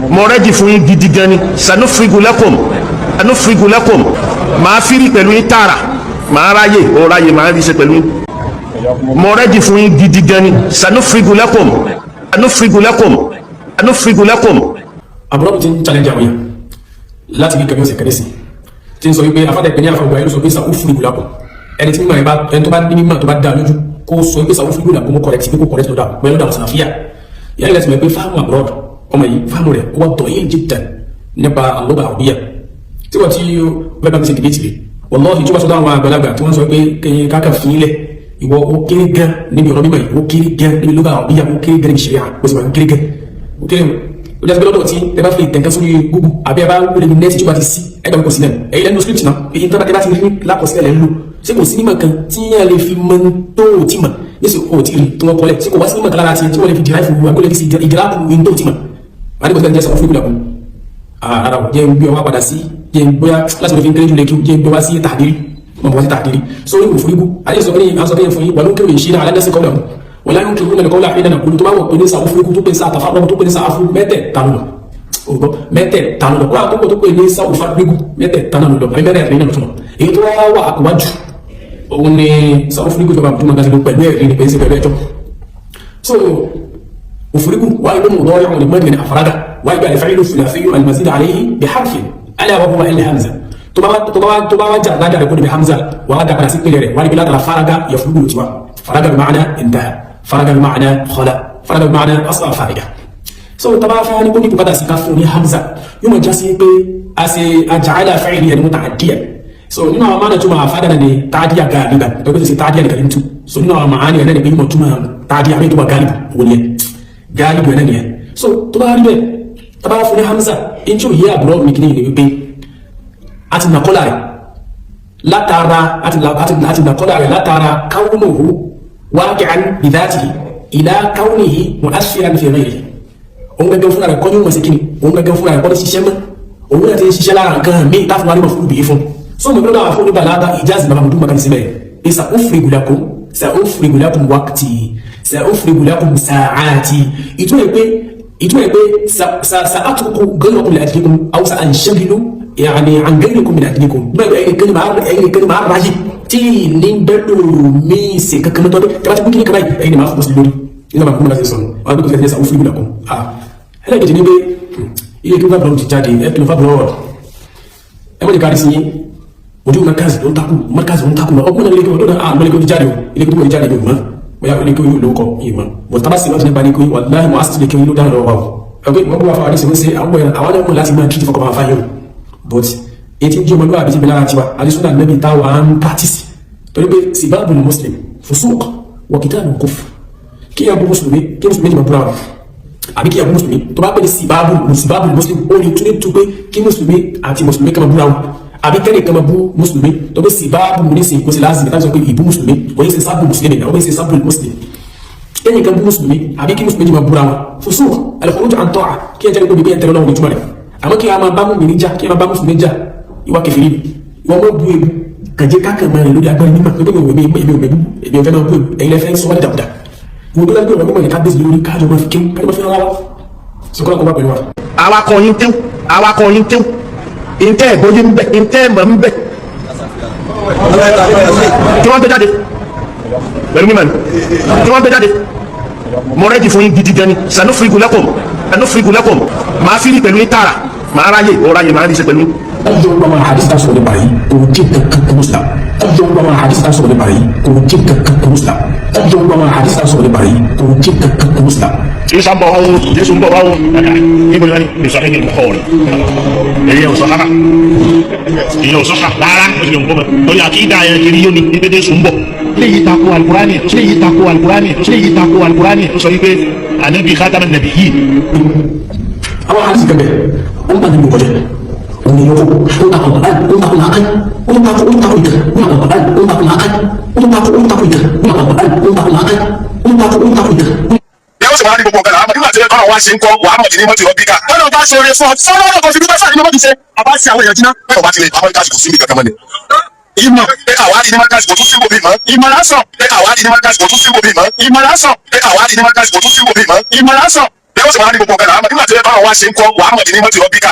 mo ready fún yín gidi gan ni sanufrigu lakum máa firi pẹ̀lú yín tààrà máa ráyè ó ráyè máa rí ṣe pẹ̀lú yín mo ready fún yín gidi gan ni sanufrigu lakum. àbúrò ti ń challenge àwọn yẹn láti bí kẹfẹ́ ọ̀sẹ̀ kẹ́lẹ́ sí tí ń sọ wípé afádà ìpínlẹ̀ àfàgbà ẹ̀rọ sọ pé sanufrigu lakum ẹni tí mímọ̀ ẹni tó bá ní mímọ̀ tó bá dá lójú kó sọ pé sanufrigu lakum kó correct pé kó correct lọ́dà pẹ̀lú lọ́dà sànàfíà yàrá ìlẹsìn pé fáwọn àbúrò ọmọ yìí fáwọn rẹ̀ wọ́n tọ̀ yín jiddan nípa àlọ́gbà àwòbíyà tí wọ́n ti bẹ́ẹ̀ bá mi ṣe dìbìtì rẹ̀ wallahi tí wọ́n sọ dáwọn àgbàlagbà tí wọ́n sọ pé kẹyìn káàkà fi ilẹ̀ ìwọ ó kéré gan níbi ọ̀rọ̀ mímọ̀ yìí ó kéré gan níbi lọ́gbà àwòbíyà ó kéré gan níbi ṣẹ̀ríà ó sì máa ń kéré gan ó kéré ó jẹ́ lọ́dọ̀ tí ẹ bá fi tẹ̀ǹkan sórí Google àbí ẹ bá wọlé ní nẹ́ẹ̀tì tí wọ́n ti sí ẹgbẹ́ kò sí náà ẹ̀yìn lẹ́nu script náà èyí tó bá tẹ́ bá ti rí lákọsílẹ̀ lẹ́nu lò ṣé kò sí nímọ̀ kan tí yẹn lè fi mọ tó o ti mọ̀ níṣẹ́ o ti rí tí wọ́n kọ́lẹ̀ ṣé kò wá sí nímọ̀ kan lára ti tí wọ́n lè fi dìráìfù agbólẹ̀ fi sí ìdìráìfù ní tó o ti mọ̀ wà ní kò sí jẹ́ sọ̀rọ̀ fún ìgbìlẹ̀ ara jẹ́ gbé wa padà sí jẹ́ gbóyá láti lè fi kéré jù lè kí jẹ́ gbé wa sí tàdírí mọ̀ wá sí tàdírí so ní òfurufú ayé sọ pé ní aṣọ bẹ́ẹ̀ fún yín wà ló ń kéwì ìṣirà aládẹ́sí kọ́lẹ̀ wọ́n láyé ń kéwì nílẹ̀ kọ́lẹ̀ àfihàn nàkúlù tó bá wọ̀ pé ní sàwọ́furufú tó pé ní sàtàfàrọ̀ tó pé ní sàáfù mẹ́tẹ̀ẹ̀ta lọ wọ́n àkókò tó pé ní sàwọ́furufú mẹ́tẹ̀ẹ̀ta lọ àbí mẹ́tẹ̀ẹ̀ta lọ fún èyí tó wá àkọ́wájú òun ni sàwọ́furufú tó bá tó máa gbàgbé pẹ̀lú ẹ̀rí ní pẹ̀lú ẹjọ́ so òfurufú wáyé ló mú lọ́wọ́ ní mọ́tìlẹ̀ àfàràdà wáyé bí alifáìlú fìlàfíyù almazid alayhi bi harfin ala wa huwa ilẹ̀ hamza tó bá wá jà ládàá rẹ̀ kó ní bí hamza wà á dàgbà sí pẹ̀lẹ̀ rẹ̀ wáyé bí látara faraga yafrugu tiwa faraga bí ma'ana intaha faraga bí ma'ana khala faraga bí ma'ana asla fariga so taba fa ni ko ni bukata sí ká fún ní hamza yóò máa já sí pé a ṣe aja'ala fa'ili yani muta'addiyan so nínú àwọn máa túmọ̀ àfádàna ni ta'diya galiba tó kó sì ta'diya nìkan tu so nínú àwọn maani ẹ̀nà ni pé yóò túmọ̀ ta'diya àbí túmọ̀ galibu wọ́n yẹ galibu ẹ̀nà ni ẹ̀ so tó bá rí bẹ́ẹ̀ taba fún ní hamza in tí ó yẹ àbúrò mi kìíní ni wípé a ti nàkọ́lá rẹ̀ látara kaunuhu waqi'an bi dhatihi ila kaunihi mu'assiran fi ghayrihi òun gẹ́gẹ́ fúnra rẹ̀ kọ́ ní wọ́n sí kíni òun gẹ́gẹ́ fúnra rẹ̀ kọ́ ní ṣiṣẹ́ mọ́ òun náà ti ṣiṣẹ́ lára nǹkan mí táfún wa ní wọ́n fún ìbìyí fún so mo gbọ́dọ̀ àwọn fún bàlágà ìjáàzì bàbá mọ̀tún mọ̀kànlẹ̀ síbẹ̀ sa'ufrigu lakum waqti sa'ufrigu lakum sa'ati ìtumọ̀ pé sa'atruku ghayrakum li ajlikum aw sa'anshagilu yani an ghayrikum min ajlikum bẹ́ẹ̀ ẹ̀yìn kan máa ráyè tí ní bẹ́lú mi ṣe kankan mọ́tọ́ tẹ́bá ti kú kíní kan báyìí ẹ̀yìn máa fọ́kùn sí lórí nígbà máa kún mọ́lá sí sọ̀rọ̀ wọ́n tó kọ́ sí sa'ufrigu lakum ẹlẹ́gẹ̀dẹ̀ ní pé ilé kí wọ́n ti jáde ẹ̀kìlọ̀ fàbọ̀lọ́wọ̀ ẹmọ́ ìkárí sí ojú makazi ló ń takù lọ ọkùnrin ilé kí wọ́n tó dáa mọ́lẹ́kí wọ́n ti jáde ilé kí wọ́n ti jáde ní ìmọ̀ bóyá ilé kí wọ́n ló kọ ìmọ̀ bọ̀t tábà sí wọ́n ti nípa ní kí wọ́n láì mọ́ asìtì lè kí wọ́n ló dáa lọ́wọ́ ọgbẹ́ wọ́n bọ́ fáwọn àdísì àwọn ọmọ láti máa kíkì fọkọ̀ máa fáyọ̀ bọ̀t etí jí ọmọlúwà àbí ti bí lára tiwa àdísúnà nẹ́bí táwa ń pàtìsì torí pé sibabul muslim fusuq wa qitalul kufr kí ẹ bú mùsùlùmí kí mùsùlùmí ti máa búra wọn àbí kí ẹ bú mùsùlùmí tó bá pẹ́ ní sibabul muslim ó lè tún ní tu pé kí mùsùlùmí àti mùsùlùmí kama búra wọn àbí kẹ́lẹ̀ kama bú mùsùlùmí tó pé sibabu ní sin kó sì láàzì nípa sọ pé ìbú mùsùlùmí ó yẹ ṣe sábù mùsùlùmí ó yẹ ṣe sábù mùsùlùmí kẹ́yìn kan bú mùsùlùmí àbí kí mùsùlùmí ti máa búra wọn fusuq al-khuruj an ta'a kí ẹ jẹ́ pé bí ẹ tẹ̀lé náà ní túmọ̀ rẹ̀ àmọ́ kí a máa bá mùsùlùmí jà kí a máa bá mùsùlùmí jà ìwà kẹfìrí ni ìwọ mọ́ bú ebu kàjẹ́ káàkiri máa rìn lórí agbára nígbà pé èmi ò fẹ́ máa bú ebu ẹ̀yin lẹ́fẹ́ sọ́wọ́ dàbùdà wọ́n tó lẹ́gbẹ̀ẹ́ ọ̀rọ̀ mímọ̀ ní kábíyèsí lórí káàjọ máa fi kéwù káàjọ máa fi rárá sọkọ́lá kọ́ bá pẹ̀lú wa. awakọ̀ yín tẹ́wù ìntẹ́ ìbójú ń bẹ̀ ìntẹ́ ìmọ̀ ń bẹ̀ tí wọ́n gbé jáde pẹ̀lú mímọ̀ ni tí wọ́n gbé jáde mo rẹ́dì fún yín gidi gan ni sanufrigu lakum máa fi rí pẹ̀lú yín tààrà máa ráyè ó ráyè máa rí ṣe pẹ̀lú yín. ọjọ́ gbọ́mọ àdìsítà sọ̀rọ̀ nípa yìí kò jí kankan kò mùsùlùm ọjọ́ gbọ́mọ àdìsítà sọ̀rọ̀ nípa yìí kò jí kankan kò mùsùlùm ọjọ́ gbọ́mọ àdìsítà sọ̀rọ̀ nípa yìí kò jí kankan kò mùsùlùm. Isa ń bọ̀ wáwó Jésù ń bọ̀ wáwó níbo ni wọ́n ní sọ ẹni kọ́ ọ̀rẹ́ èyí ò sọ rárá èyí ò sọ rárá ó sì lè ń bọ́ mọ́ torí àkídà ẹ̀ kiri yóò ní pé Jésù ń bọ̀ léyìí tako alukurani léyìí tako alukurani ó sọ wípé ànábì khataman nabiyyin. àwọn àti gẹ́gẹ́ ó ń bá nínú kọjá òní yòókù ó ń takò bàbá ó ń takò làákàyè ó ń takò ìtàn ó ń takò bàbá ó ń takò làákàyè ó ń takò ìtàn ó ń takò bàbá ó ń takò làákàyè ó ń takò ìtàn. yàrá sì wá ní gbogbo nǹkan àwọn nígbà tí ẹ kọ́ wá ṣe ń kọ́ wàá mọ̀ ní mọ́tò ọ̀bí ká wọ́n náà bá ṣe oore fún ọ sọ́dọ̀ ọ̀dọ̀ kan fi dúpẹ́ fáwọn ìmọ̀tò ṣe àbá sí àwọn èèyàn jiná bẹ́ẹ̀ bá ti lè àwọn ìdásí kò sí ibi kankan mọ́ ni. ìmọ̀ pé àwárí ní mọ́tò kò tún sí ibòmí mọ́ ìmọ̀ lásán pé àwárí ní mọ́tò kò tún sí ibòmí mọ́ ìmọ̀ lásán pé àwárí ní mọ́tò kò tún sí ibòmí mọ́ ìmọ̀ lásán bẹ́ẹ̀ ó sì máa ní gbogbo ọ̀gá làwọn nígbà tí ẹ bá wọn wá ṣe ń kọ́ wàá mọ̀ ní mọ́tì rọ́bíkà.